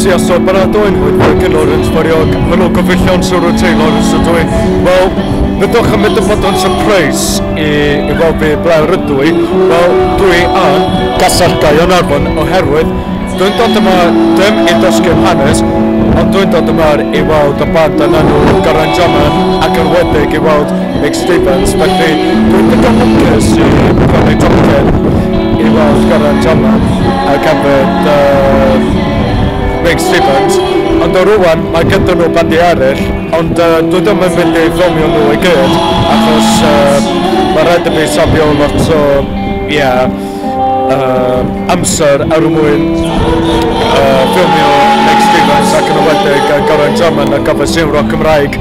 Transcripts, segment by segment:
siasod Baradwyn Hwydfod Lawrence Fariog hwnnw gyfeillion sy'n rwy'n Lawrence ydw i. Wel, byddwch yn mynd yn bod yn surprise i weld fi ble rydw i. Wel, dwi yn Gasar Gaernarfon oherwydd dwi'n dod yma dim i dysgu'r hanes, ond dwi'n dod yma i weld y band yn enw Geraint Jarman ac yn wedig i weld Mick Stevens. Felly dwi'n dod yn lwcus i prynu docyn i weld Geraint Jarman ac hefyd Mick Stevens, ond o rwan mae gyda nhw bandi eraill, ond dwi ddim yn mynd i ffilmio nhw i gyd, achos mae rhaid i fi safio lot o amser ar mwyn ffilmio Mick Stevens ac yn ywedig Geraint Jarman a gafel Siwro Cymraeg.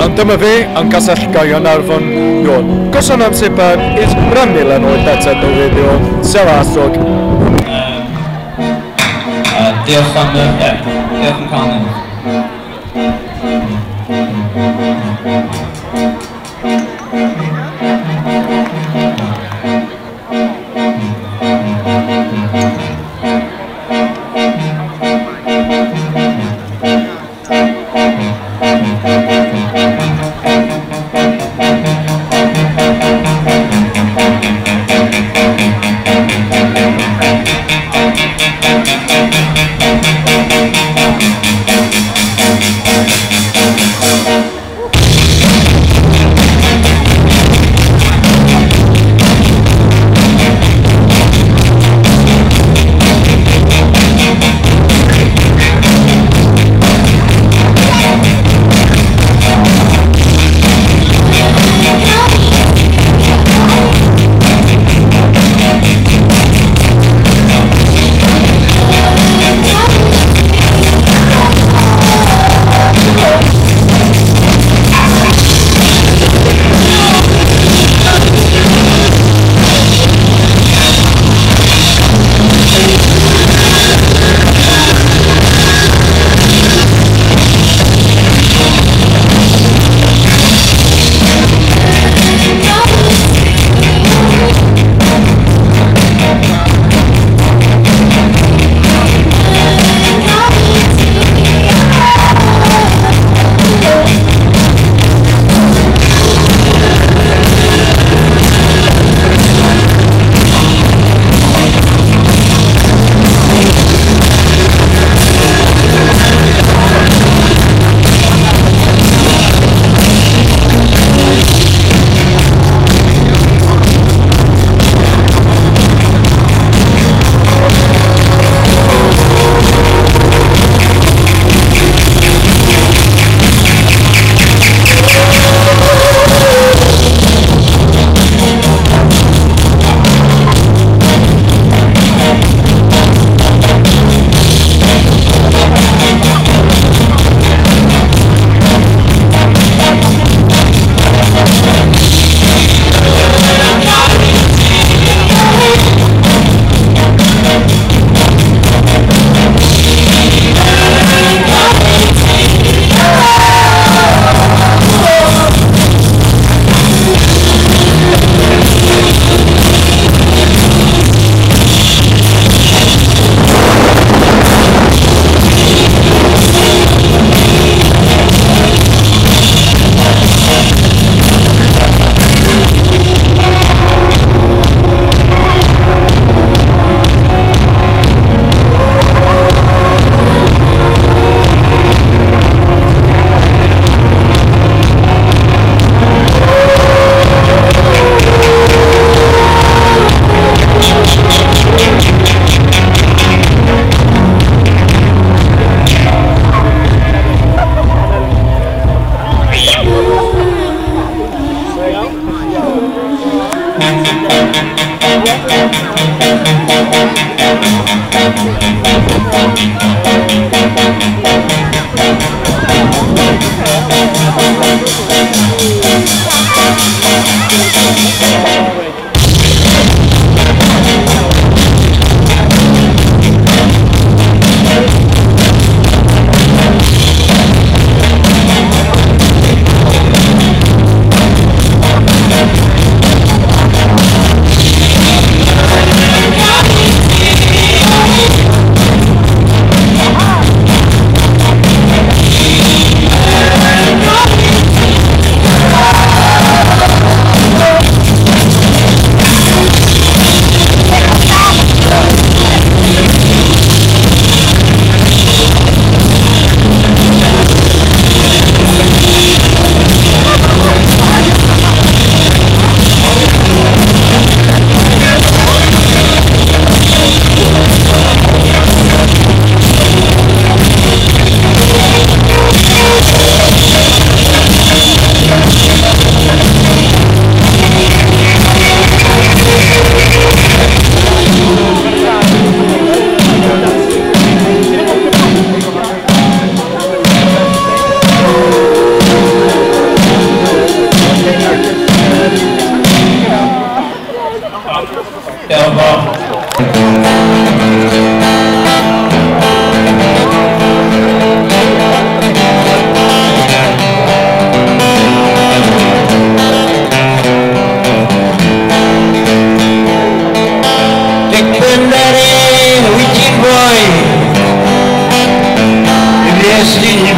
Ond dyma fi yn Gasell Gaernarfon Iwn. Goson am sy'n is rymil yn oed eto y fideo. Sela asog. Diolch am diolch yn cael ni.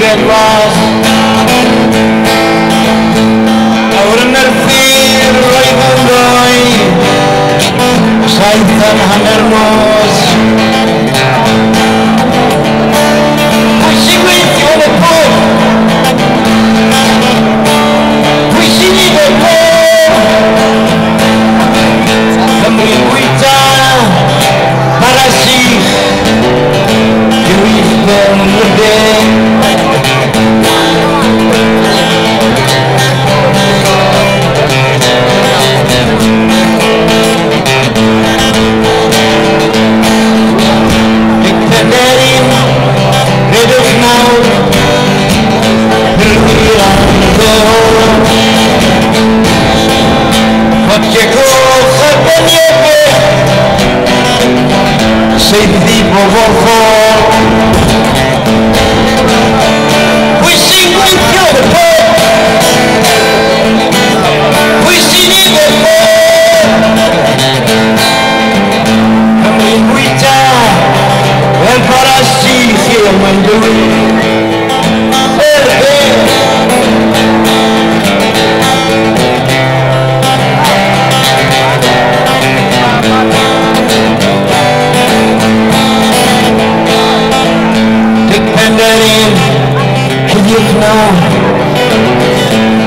red was awr yn yr ffyr roedd yn roi saith yn hanner nos pwy sy'n gweithio yn y pob pwy sy'n un o'r pob Cymru'n bwyta para sich yw eithon yn y ben Safety for all. We sing with you the poor. We sing in the poor. And when we die, and for us see him and do it.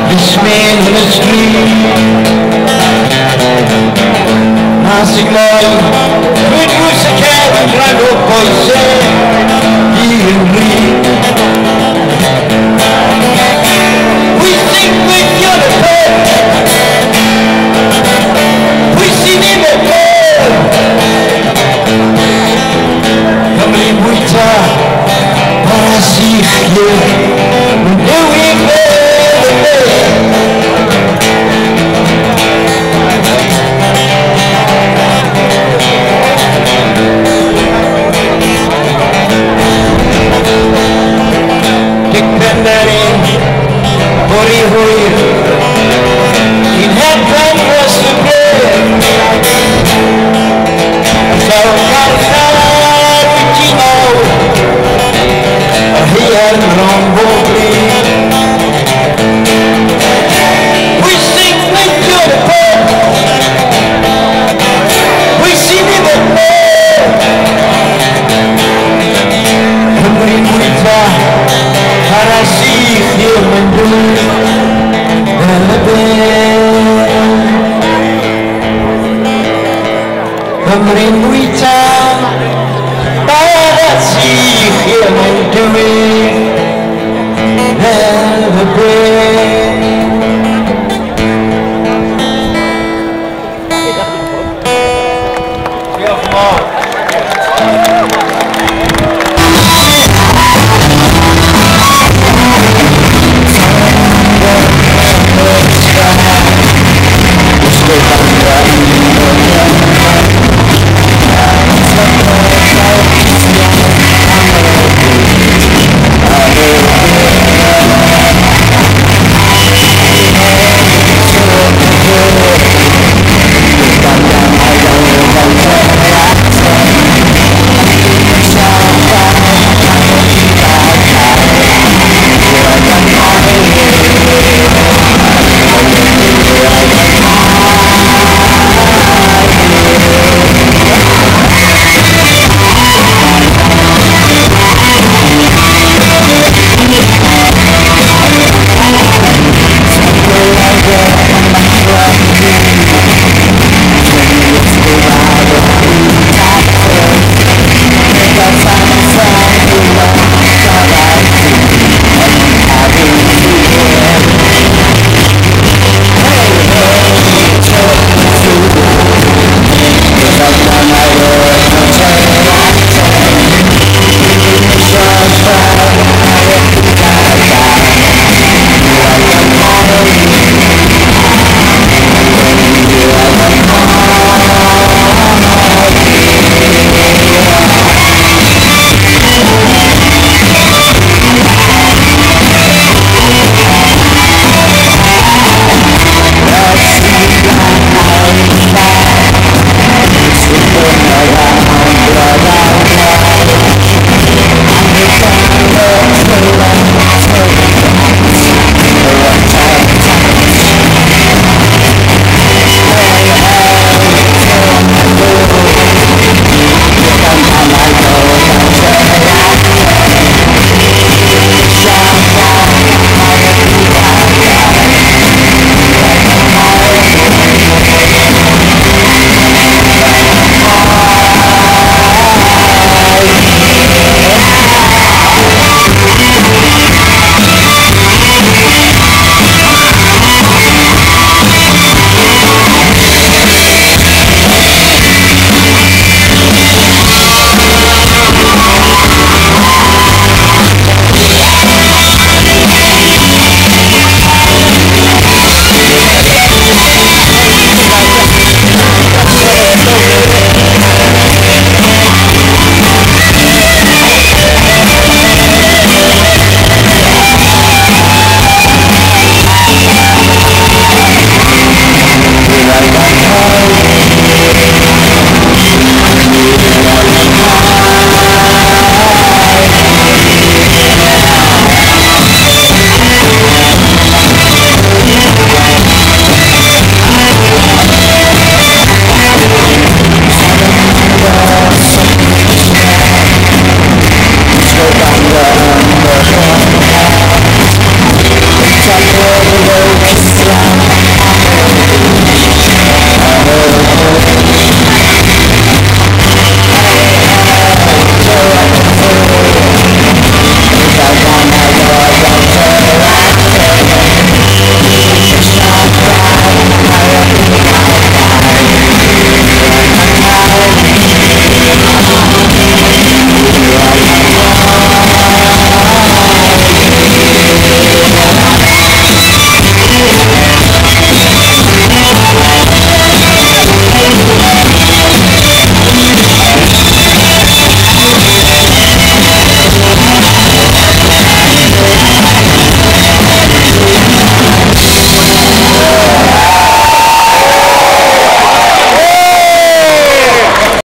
This man in the street Passing by Good goose a cat and drive up boys say He and me We sing with you the bird We sing in the bird Come in winter Para sich you He had wrong